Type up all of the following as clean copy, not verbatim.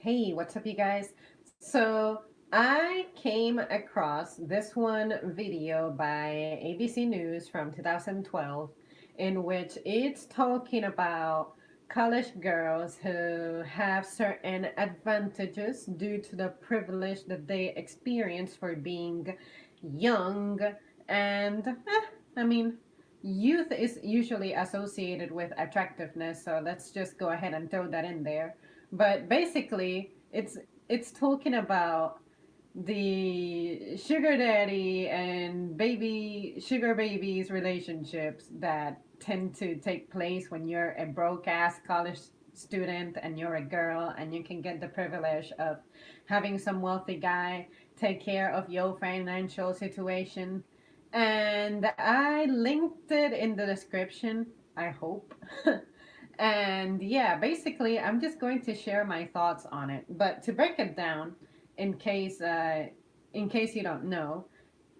Hey, what's up, you guys? So, I came across this one video by ABC News from 2012 in which it's talking about college girls who have certain advantages due to the privilege that they experience for being young and, I mean, youth is usually associated with attractiveness, so let's just go ahead and throw that in there. But basically, it's talking about the sugar daddy and baby sugar babies relationships that tend to take place when you're a broke ass college student and you're a girl and you can get the privilege of having some wealthy guy take care of your financial situation. And I linked it in the description, I hope. And yeah, basically, I'm just going to share my thoughts on it. But to break it down, in case uh, in case you don't know,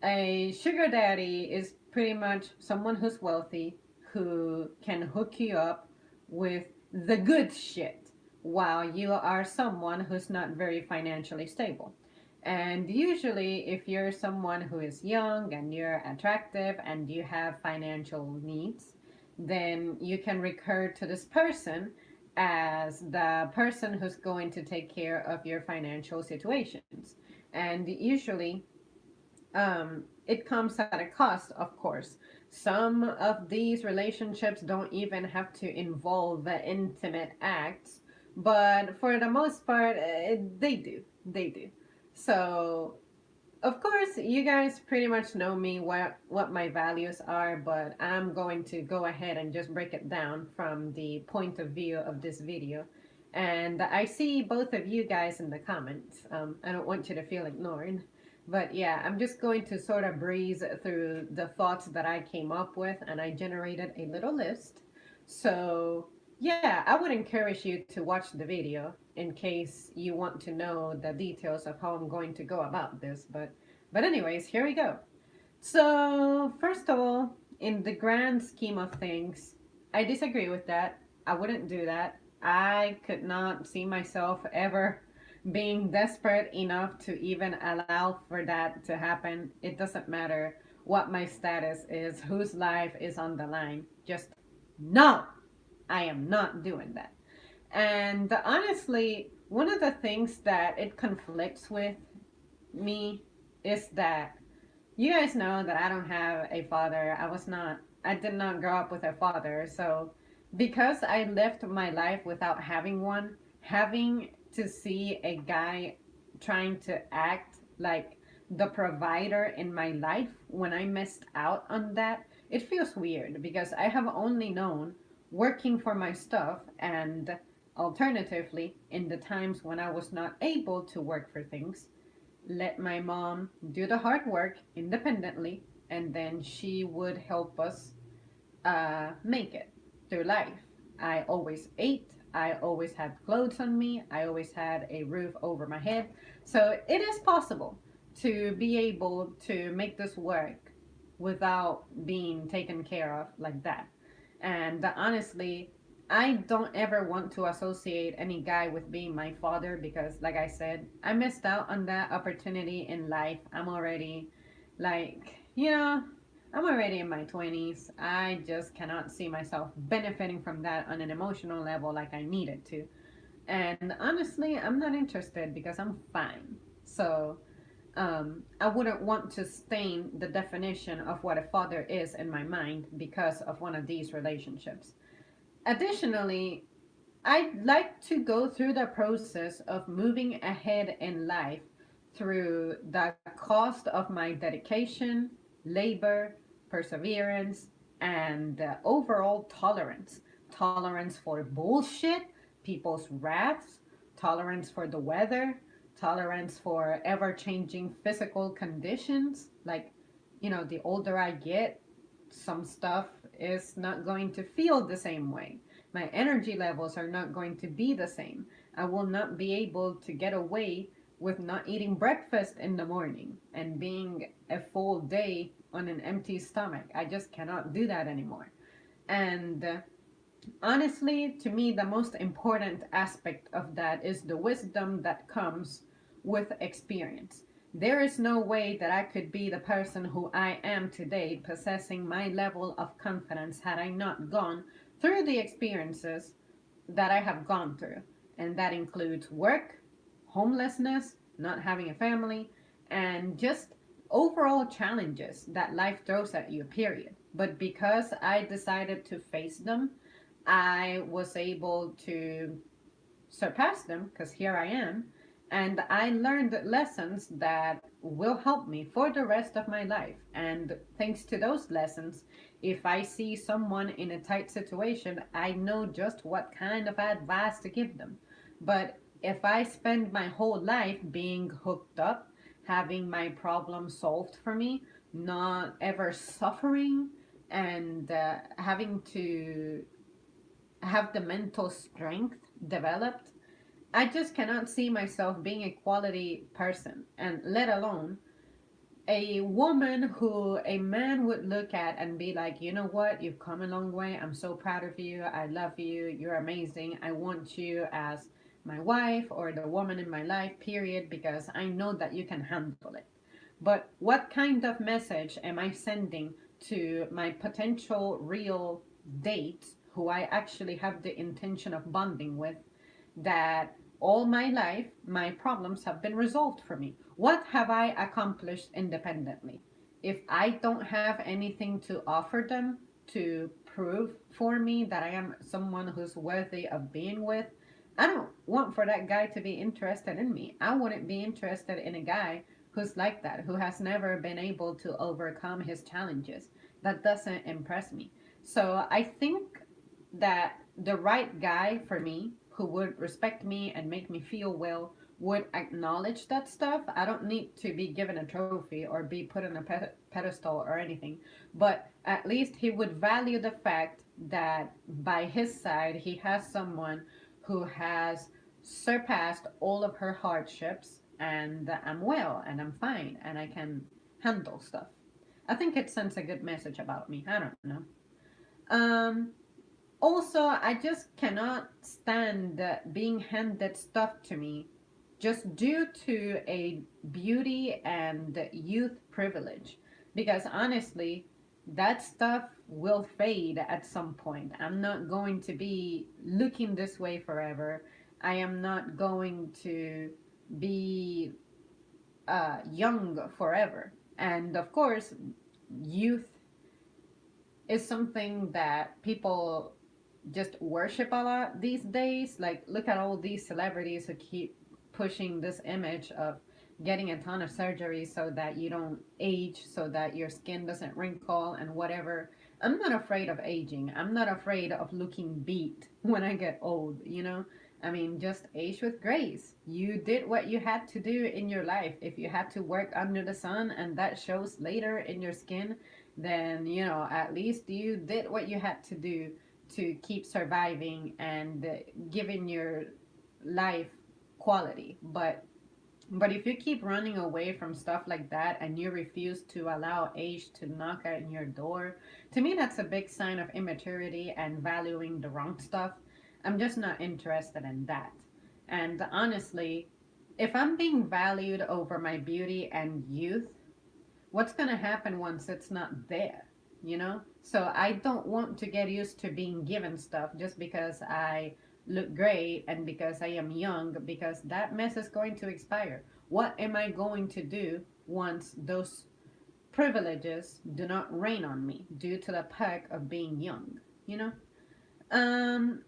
a sugar daddy is pretty much someone who's wealthy who can hook you up with the good shit while you are someone who's not very financially stable. And usually, if you're someone who is young and you're attractive and you have financial needs, then you can recur to this person as the person who's going to take care of your financial situations. And usually, it comes at a cost, of course. Some of these relationships don't even have to involve intimate acts, but for the most part, they do. They do. So, of course, you guys pretty much know me what my values are, but I'm going to go ahead and just break it down from the point of view of this video. And I see both of you guys in the comments. I don't want you to feel ignored. But yeah, I'm just going to sort of breeze through the thoughts that I came up with, and I generated a little list. So yeah, I would encourage you to watch the video in case you want to know the details of how I'm going to go about this. But anyways, here we go. So first of all, in the grand scheme of things, I disagree with that. I wouldn't do that. I could not see myself ever being desperate enough to even allow for that to happen. It doesn't matter what my status is, whose life is on the line. Just no, I am not doing that. And honestly, one of the things that it conflicts with me is that you guys know that I don't have a father. I did not grow up with a father. So, because I lived my life without having one, having to see a guy trying to act like the provider in my life when I missed out on that, it feels weird because I have only known working for my stuff and alternatively, in the times when I was not able to work for things, let my mom do the hard work independently, and then she would help us make it through life. I always ate. I always had clothes on me. I always had a roof over my head. So it is possible to be able to make this work without being taken care of like that. And honestly, I don't ever want to associate any guy with being my father because, like I said, I missed out on that opportunity in life. I'm already, I'm already in my 20s. I just cannot see myself benefiting from that on an emotional level like I needed to. And honestly, I'm not interested because I'm fine. So, I wouldn't want to stain the definition of what a father is in my mind because of one of these relationships. Additionally, I'd like to go through the process of moving ahead in life through the cost of my dedication, labor, perseverance, and overall tolerance. Tolerance for bullshit, people's wraths, tolerance for the weather, tolerance for ever changing physical conditions. Like, the older I get, some stuff is not going to feel the same way. My energy levels are not going to be the same. I will not be able to get away with not eating breakfast in the morning and being a full day on an empty stomach. I just cannot do that anymore. And Honestly, to me, the most important aspect of that is the wisdom that comes with experience. There is no way that I could be the person who I am today, possessing my level of confidence, had I not gone through the experiences that I have gone through. And that includes work, homelessness, not having a family, and just overall challenges that life throws at you, period. But because I decided to face them, I was able to surpass them because here I am. And I learned lessons that will help me for the rest of my life. And thanks to those lessons, if I see someone in a tight situation, I know just what kind of advice to give them. But if I spend my whole life being hooked up, having my problem solved for me, not ever suffering, and having to have the mental strength developed, I just cannot see myself being a quality person, and let alone a woman who a man would look at and be like, you know what, you've come a long way. I'm so proud of you. I love you. You're amazing. I want you as my wife or the woman in my life, period, because I know that you can handle it. But what kind of message am I sending to my potential real date who I actually have the intention of bonding with, that all my life my problems have been resolved for me? What have I accomplished independently? If I don't have anything to offer them to prove for me that I am someone who's worthy of being with, I don't want for that guy to be interested in me. I wouldn't be interested in a guy who's like that, who has never been able to overcome his challenges. That doesn't impress me. So I think that the right guy for me, who would respect me and make me feel well, would acknowledge that stuff. I don't need to be given a trophy or be put on a pedestal or anything, but at least he would value the fact that by his side he has someone who has surpassed all of her hardships, and I'm well and I'm fine and I can handle stuff. I think it sends a good message about me. I don't know. Um, Also, I just cannot stand being handed stuff to me just due to a beauty and youth privilege. Because honestly, that stuff will fade at some point. I'm not going to be looking this way forever. I am not going to be young forever. And of course, youth is something that people just worship a lot these days. Like, look at all these celebrities who keep pushing this image of getting a ton of surgery so that you don't age, so that your skin doesn't wrinkle and whatever. I'm not afraid of aging. I'm not afraid of looking beat when I get old, you know? I mean, just age with grace. You did what you had to do in your life. If you had to work under the sun and that shows later in your skin, then, you know, at least you did what you had to do to keep surviving and giving your life quality. But if you keep running away from stuff like that and you refuse to allow age to knock at your door, to me that's a big sign of immaturity and valuing the wrong stuff. I'm just not interested in that. And honestly, if I'm being valued over my beauty and youth, what's going to happen once it's not there, you know? So I don't want to get used to being given stuff just because I look great and because I am young, because that mess is going to expire. What am I going to do once those privileges do not rain on me due to the perk of being young, you know?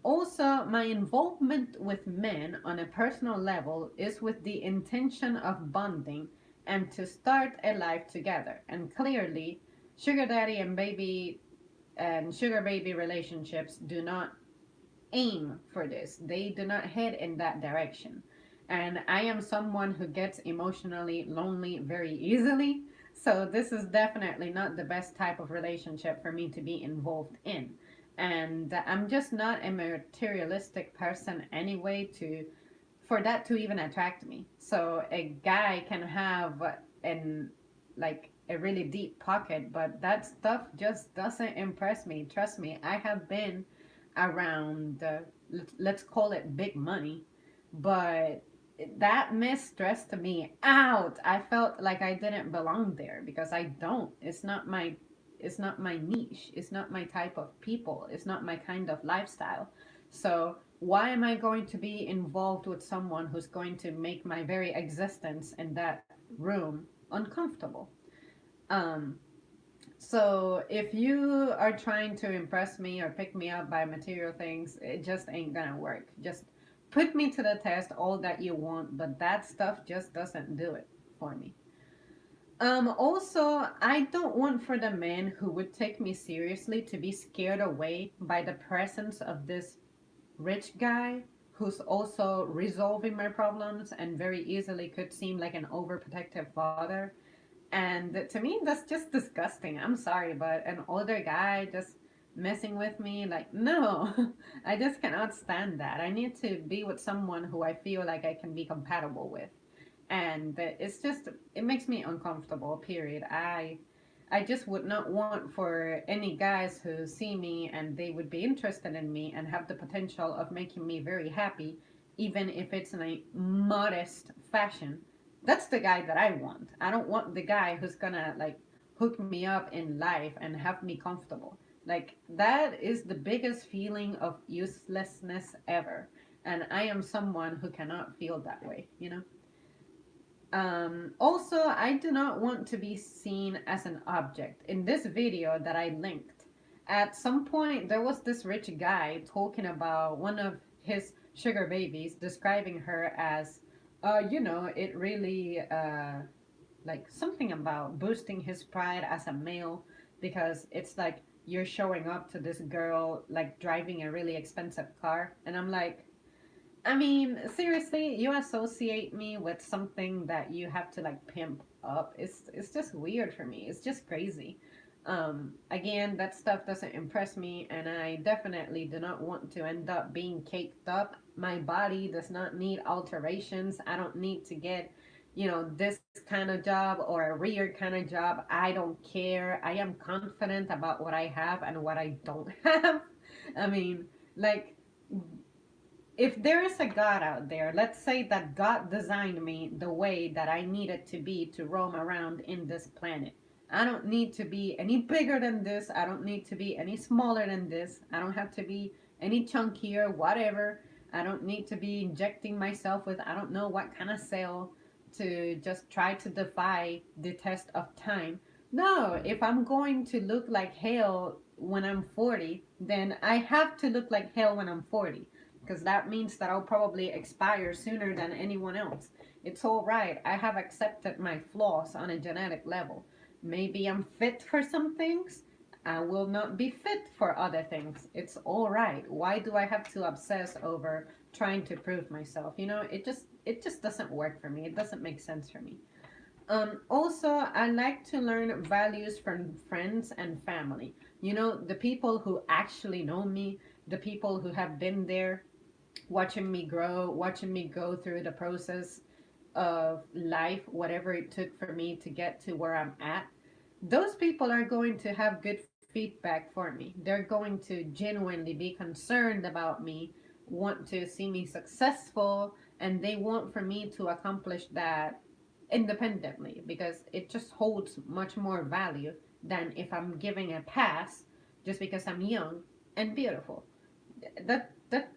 Also, my involvement with men on a personal level is with the intention of bonding and to start a life together. And clearly, sugar daddy and sugar baby relationships do not aim for this. They do not head in that direction. And I am someone who gets emotionally lonely very easily. So this is definitely not the best type of relationship for me to be involved in. And I'm just not a materialistic person anyway to for that to even attract me. So a guy can have an like a really deep pocket, but that stuff just doesn't impress me. Trust me, I have been around, let's call it big money, but that mess stressed me out. I felt like I didn't belong there because I don't. It's not my niche. It's not my type of people. It's not my kind of lifestyle. So why am I going to be involved with someone who's going to make my very existence in that room uncomfortable? Um, so if you are trying to impress me or pick me up by material things, it just ain't gonna work. Just put me to the test all that you want, but that stuff just doesn't do it for me. Also, I don't want for the man who would take me seriously to be scared away by the presence of this rich guy who's also resolving my problems and very easily could seem like an overprotective father. And to me, that's just disgusting. I'm sorry, but an older guy just messing with me, like, no, I just cannot stand that. I need to be with someone who I feel like I can be compatible with. And it's just, it makes me uncomfortable, period. I just would not want for any guys who see me and they would be interested in me and have the potential of making me very happy, even if it's in a modest fashion. That's the guy that I want. I don't want the guy who's gonna like hook me up in life and have me comfortable. Like that is the biggest feeling of uselessness ever. And I am someone who cannot feel that way? Also, I do not want to be seen as an object. In this video that I linked, at some point there was this rich guy talking about one of his sugar babies, describing her as, it really, like something about boosting his pride as a male because it's like you're showing up to this girl like driving a really expensive car. And I'm like, I mean, seriously, you associate me with something that you have to like pimp up. It's just weird for me. It's just crazy. Again, that stuff doesn't impress me, and I definitely do not want to end up being caked up. My body does not need alterations. I don't need to get, this kind of job or a weird kind of job. I don't care. I am confident about what I have and what I don't have. I mean, like, if there is a God out there, let's say that God designed me the way that I needed to be to roam around in this planet. I don't need to be any bigger than this. I don't need to be any smaller than this. I don't have to be any chunkier, whatever. I don't need to be injecting myself with I don't know what kind of cell to just try to defy the test of time. No, if I'm going to look like hell when I'm 40, then I have to look like hell when I'm 40 because that means that I'll probably expire sooner than anyone else. It's all right. I have accepted my flaws on a genetic level. Maybe I'm fit for some things. I will not be fit for other things. It's all right. Why do I have to obsess over trying to prove myself? It just doesn't work for me. It doesn't make sense for me. Also, I like to learn values from friends and family. The people who actually know me, the people who have been there, watching me grow, watching me go through the process of life, whatever it took for me to get to where I'm at, those people are going to have good feedback for me. They're going to genuinely be concerned about me, want to see me successful, and they want for me to accomplish that independently because it just holds much more value than if I'm giving a pass just because I'm young and beautiful. That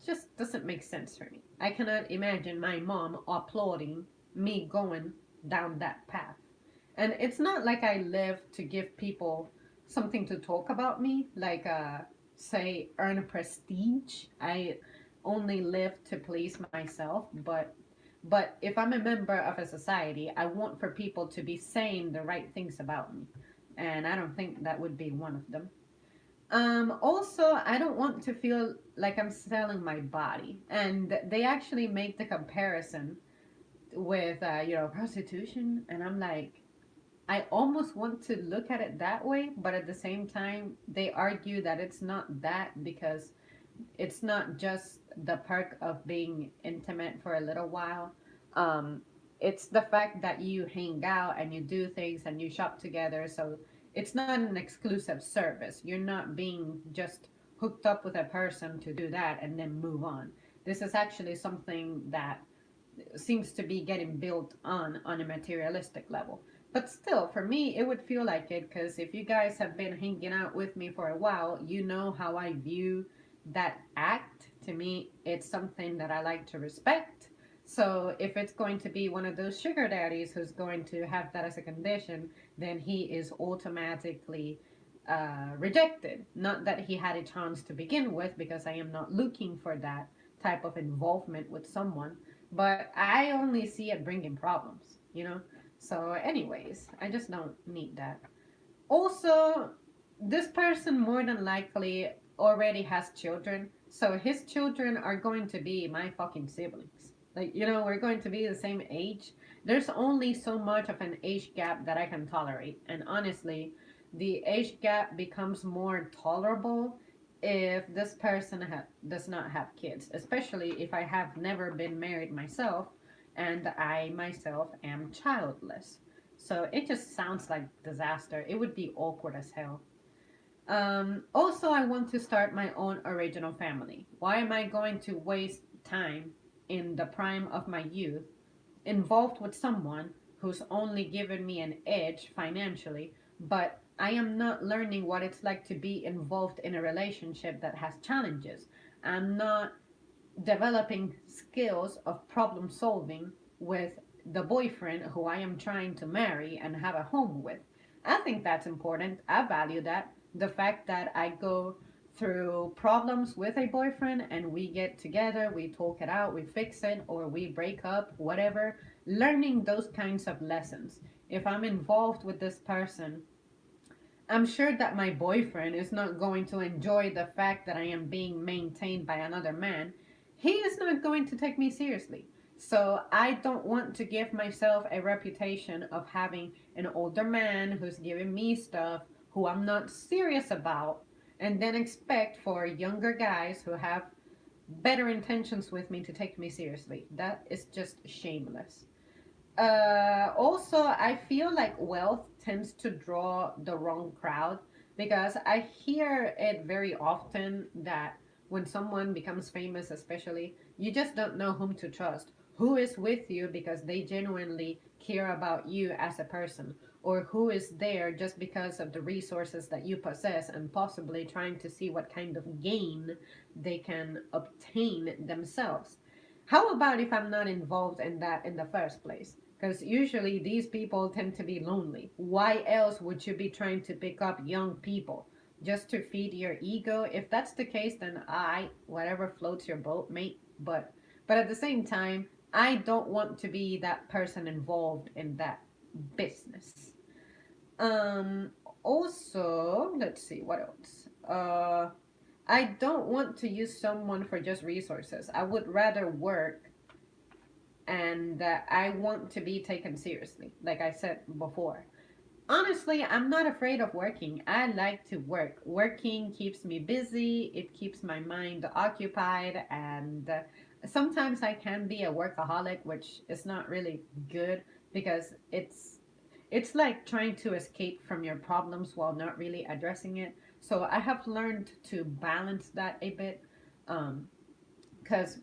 just doesn't make sense for me. I cannot imagine my mom applauding me going down that path. And it's not like I live to give people something to talk about me, like say earn prestige. I only live to please myself, but if I'm a member of a society, I want for people to be saying the right things about me. And I don't think that would be one of them. Also, I don't want to feel like I'm selling my body. And they actually make the comparison with, prostitution. And I'm like, I almost want to look at it that way, but at the same time, they argue that it's not that because it's not just the perk of being intimate for a little while. Um, it's the fact that you hang out and you do things and you shop together. So it's not an exclusive service. You're not being just hooked up with a person to do that and then move on. This is actually something that seems to be getting built on a materialistic level. But still, for me, it would feel like it because if you guys have been hanging out with me for a while, you know how I view that act. To me, it's something that I like to respect. So if it's going to be one of those sugar daddies who's going to have that as a condition, then he is automatically rejected. Not that he had a chance to begin with, because I am not looking for that type of involvement with someone, but I only see it bringing problems, you know? So, anyways, I just don't need that. Also, this person more than likely already has children, so his children are going to be my fucking siblings. Like, we're going to be the same age. There's only so much of an age gap that I can tolerate, and honestly, the age gap becomes more tolerable if this person does not have kids, especially if I have never been married myself and I myself am childless. So it just sounds like disaster. It would be awkward as hell. Also, I want to start my own original family. Why am I going to waste time in the prime of my youth involved with someone who's only given me an edge financially, but I am not learning what it's like to be involved in a relationship that has challenges? I'm not developing skills of problem solving with the boyfriend who I am trying to marry and have a home with. I think that's important. I value that. The fact that I go through problems with a boyfriend and we get together, we talk it out, we fix it, or we break up, whatever. Learning those kinds of lessons. If I'm involved with this person, I'm sure that my boyfriend is not going to enjoy the fact that I am being maintained by another man. He is not going to take me seriously. So I don't want to give myself a reputation of having an older man who's giving me stuff who I'm not serious about, and then expect for younger guys who have better intentions with me to take me seriously. That is just shameless. Also, I feel like wealth tends to draw the wrong crowd, because I hear it very often that when someone becomes famous, especially, you just don't know whom to trust. Who is with you because they genuinely care about you as a person, or who is there just because of the resources that you possess and possibly trying to see what kind of gain they can obtain themselves. How about if I'm not involved in that in the first place? Because usually these people tend to be lonely. Why else would you be trying to pick up young people? Just to feed your ego? If that's the case, then whatever floats your boat, mate. But at the same time, I don't want to be that person involved in that business. Um, Also, let's see what else. I don't want to use someone for just resources. I would rather work, and I want to be taken seriously, like I said before. Honestly, I'm not afraid of working. I like to work. Working keeps me busy, it keeps my mind occupied, and sometimes I can be a workaholic, which is not really good because it's like trying to escape from your problems while not really addressing it. So I have learned to balance that a bit. Um,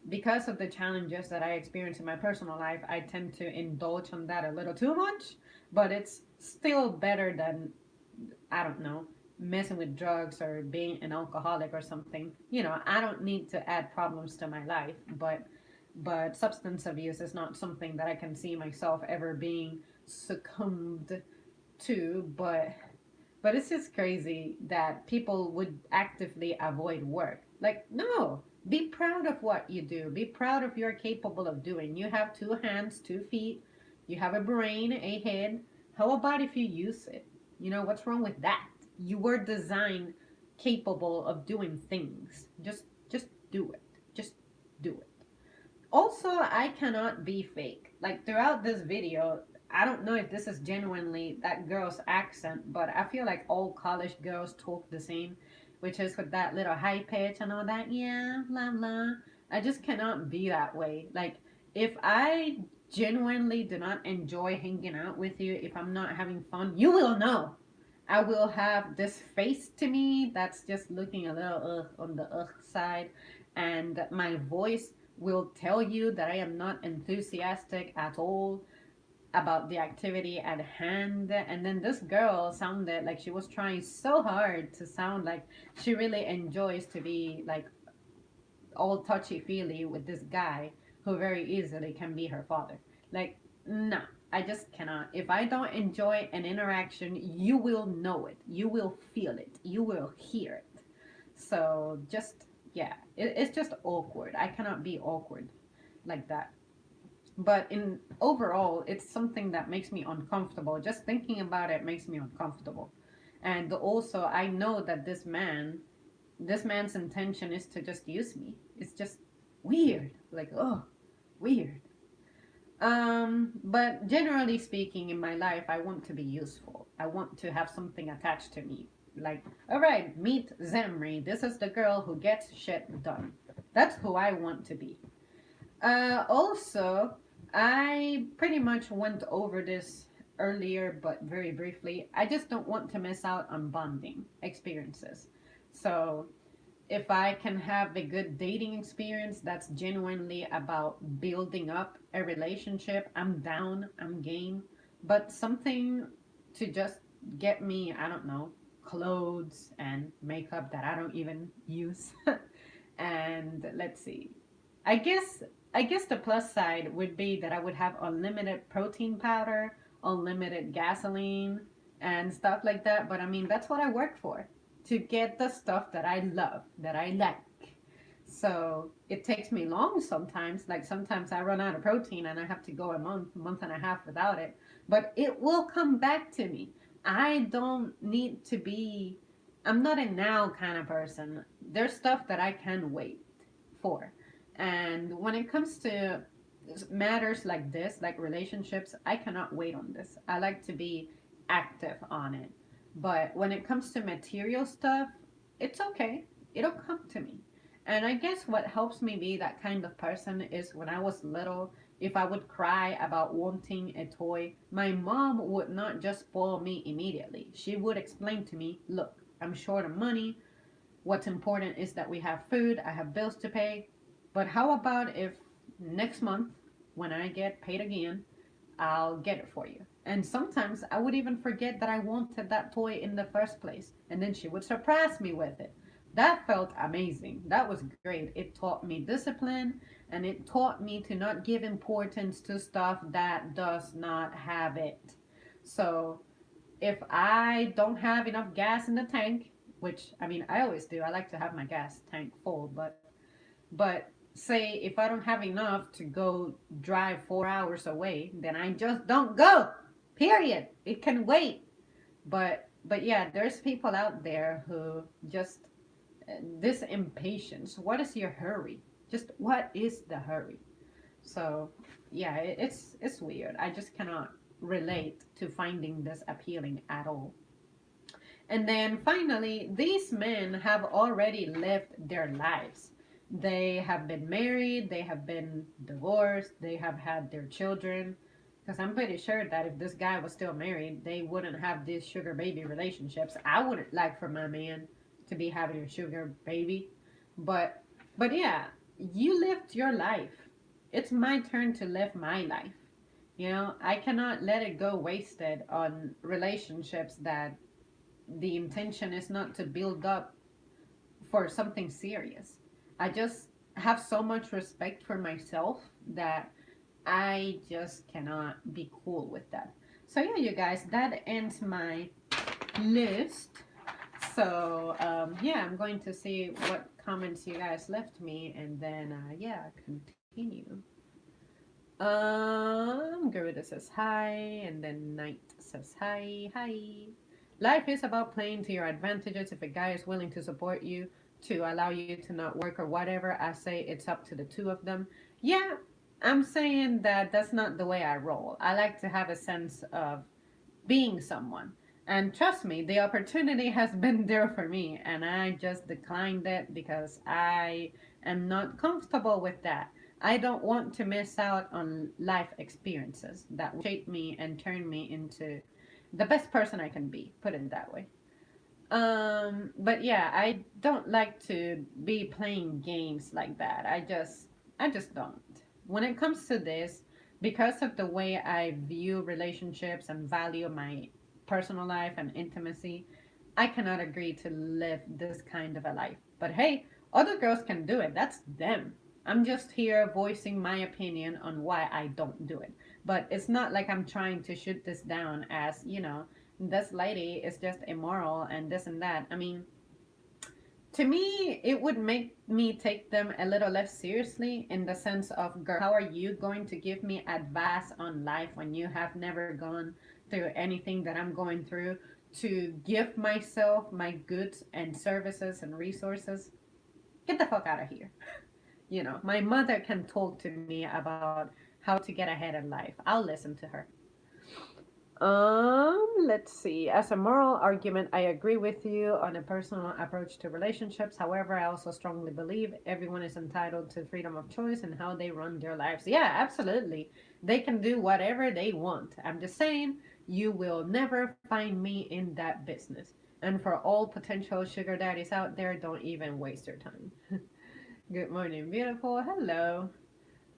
because of the challenges that I experience in my personal life, I tend to indulge on that a little too much, but it's still better than, I don't know, messing with drugs or being an alcoholic or something. I don't need to add problems to my life, but substance abuse is not something that I can see myself ever being succumbed to, but it's just crazy that people would actively avoid work. Like, no, be proud of what you do. Be proud of you're capable of doing. You have two hands, 2 feet. You have a brain, a head. How about if you use it? What's wrong with that? You were designed capable of doing things. Just do it. Just do it. Also, I cannot be fake. Like throughout this video, I don't know if this is genuinely that girl's accent, but I feel like all college girls talk the same, which is with that little high pitch and all that. Yeah, blah blah. I just cannot be that way. Like, if I genuinely do not enjoy hanging out with you, if I'm not having fun, you will know. I will have this face to me that's just looking a little on the side, and my voice will tell you that I am not enthusiastic at all about the activity at hand. And then this girl sounded like she was trying so hard to sound like she really enjoys to be like all touchy feely with this guy who very easily can be her father. Like, no, I just cannot. If I don't enjoy an interaction, you will know it, you will feel it, you will hear it. So just, yeah, it's just awkward. I cannot be awkward like that. But in overall, it's something that makes me uncomfortable. Just thinking about it makes me uncomfortable. And also, I know that this man's intention is to just use me. It's just weird. Like, oh, weird. But generally speaking, in my life, I want to be useful. I want to have something attached to me. Like, all right, meet Zemri. This is the girl who gets shit done. That's who I want to be. Also, I pretty much went over this earlier, but very briefly. I just don't want to miss out on bonding experiences. So, if I can have a good dating experience that's genuinely about building up a relationship, I'm down, I'm game. But something to just get me, I don't know, clothes and makeup that I don't even use. And let's see. I guess I guess the plus side would be that I would have unlimited protein powder, unlimited gasoline, and stuff like that. But I mean, that's what I work for, to get the stuff that I love, that I like. So it takes me long sometimes. Like sometimes I run out of protein and I have to go a month and a half without it. But it will come back to me. I don't need to be, I'm not a now kind of person. There's stuff that I can wait for. And when it comes to matters like this, like relationships, I cannot wait on this. I like to be active on it. But when it comes to material stuff, it's okay. It'll come to me. And I guess what helps me be that kind of person is when I was little, if I would cry about wanting a toy, my mom would not just spoil me immediately. She would explain to me, look, I'm short of money. What's important is that we have food, I have bills to pay. But how about if next month, when I get paid again, I'll get it for you? And sometimes I would even forget that I wanted that toy in the first place. And then she would surprise me with it. That felt amazing. That was great. It taught me discipline and it taught me to not give importance to stuff that does not have it. So if I don't have enough gas in the tank, which I mean I always do, I like to have my gas tank full, but say if I don't have enough to go drive 4 hours away, then I just don't go. Period. It can wait. But yeah, there's people out there who just this impatience. What is your hurry? Just what is the hurry? So yeah, it's weird. I just cannot relate to finding this appealing at all. And then finally, these men have already lived their lives. They have been married, they have been divorced, they have had their children. Because I'm pretty sure that if this guy was still married, they wouldn't have these sugar baby relationships. I wouldn't like for my man to be having a sugar baby. But but yeah, you lived your life. It's my turn to live my life. You know, I cannot let it go wasted on relationships that the intention is not to build up for something serious. I just have so much respect for myself that I just cannot be cool with that. So yeah, you guys, that ends my list. So yeah, I'm going to see what comments you guys left me, and then yeah, continue. Garuda says hi, and then Knight says hi, hi. Life is about playing to your advantages. If a guy is willing to support you, to allow you to not work or whatever, I say it's up to the two of them. Yeah, I'm saying that that's not the way I roll. I like to have a sense of being someone. And trust me, the opportunity has been there for me, and I just declined it because I am not comfortable with that. I don't want to miss out on life experiences that will shape me and turn me into the best person I can be, put it that way. But yeah, I don't like to be playing games like that. I just don't. When it comes to this, because of the way I view relationships and value my personal life and intimacy, I cannot agree to live this kind of a life. But hey, other girls can do it. That's them. I'm just here voicing my opinion on why I don't do it. But it's not like I'm trying to shoot this down as, this lady is just immoral and this and that. I mean, to me, it would make me take them a little less seriously in the sense of, girl, how are you going to give me advice on life when you have never gone through anything that I'm going through to give myself my goods and services and resources? Get the fuck out of here. My mother can talk to me about how to get ahead in life. I'll listen to her. Let's see. As a moral argument, I agree with you on a personal approach to relationships. However, I also strongly believe everyone is entitled to freedom of choice and how they run their lives. Yeah, absolutely. They can do whatever they want. I'm just saying, you will never find me in that business. And for all potential sugar daddies out there, don't even waste your time. Good morning, beautiful. Hello.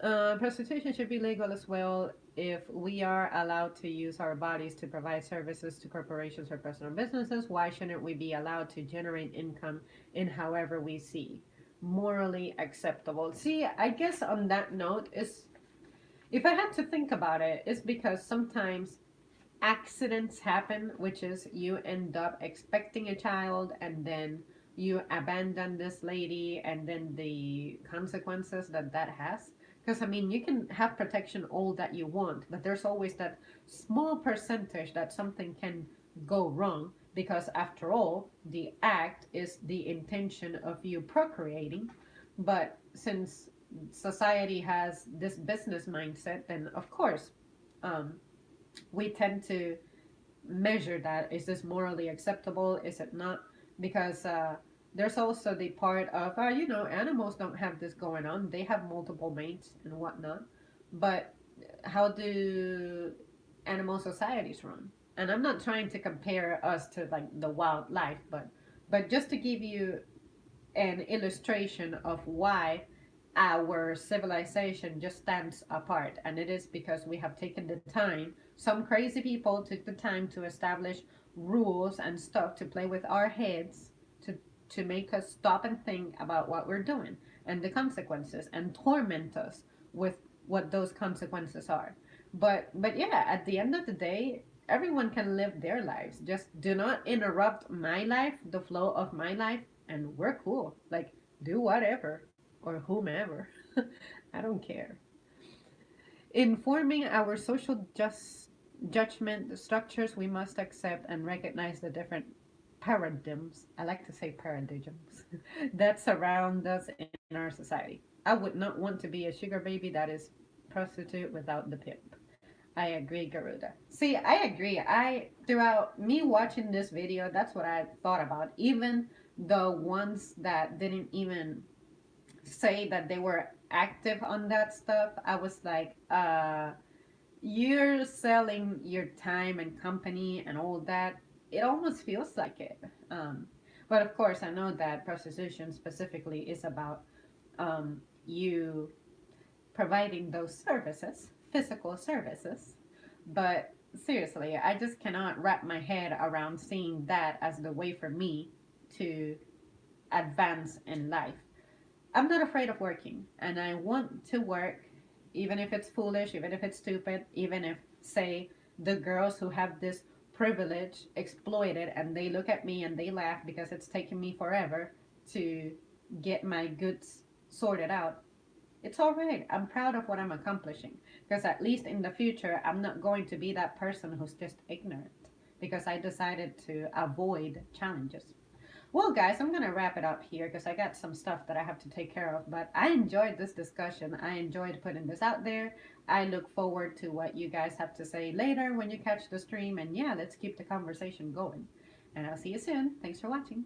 Prostitution should be legal as well if we are allowed to use our bodies to provide services to corporations or personal businesses. Why shouldn't we be allowed to generate income in however we see? Morally acceptable. See, I guess on that note is if I had to think about it, it's because sometimes accidents happen, which is you end up expecting a child and then you abandon this lady and then the consequences that that has. Because, I mean, you can have protection all that you want, but there's always that small percentage that something can go wrong because, after all, the act is the intention of you procreating. But since society has this business mindset, then of course, um, we tend to measure that. Is this morally acceptable? Is it not? Because there's also the part of, animals don't have this going on. They have multiple mates and whatnot. But how do animal societies run? And I'm not trying to compare us to like the wildlife, but just to give you an illustration of why our civilization just stands apart. And it is because we have taken the time, some crazy people took the time to establish rules and stuff to play with our heads to make us stop and think about what we're doing and the consequences and torment us with what those consequences are. But yeah, at the end of the day, everyone can live their lives. Just do not interrupt my life, the flow of my life, and we're cool. Like, do whatever or whomever. I don't care. Informing our social judgment structures, we must accept and recognize the different paradigms. I like to say paradigms that surround us in our society. I would not want to be a sugar baby that is prostitute without the pimp. I agree, Garuda. See, I agree. Throughout me watching this video, that's what I thought about. Even the ones that didn't even say that they were active on that stuff, I was like, you're selling your time and company and all that. It almost feels like it. But of course, I know that prostitution specifically is about you providing those services, physical services. But seriously, I just cannot wrap my head around seeing that as the way for me to advance in life. I'm not afraid of working, and I want to work, even if it's foolish, even if it's stupid, even if, say, the girls who have this privilege exploit it and they look at me and they laugh because it's taken me forever to get my goods sorted out. It's all right. I'm proud of what I'm accomplishing because at least in the future, I'm not going to be that person who's just ignorant because I decided to avoid challenges. Well, guys, I'm going to wrap it up here because I got some stuff that I have to take care of. But I enjoyed this discussion. I enjoyed putting this out there. I look forward to what you guys have to say later when you catch the stream. And yeah, let's keep the conversation going. And I'll see you soon. Thanks for watching.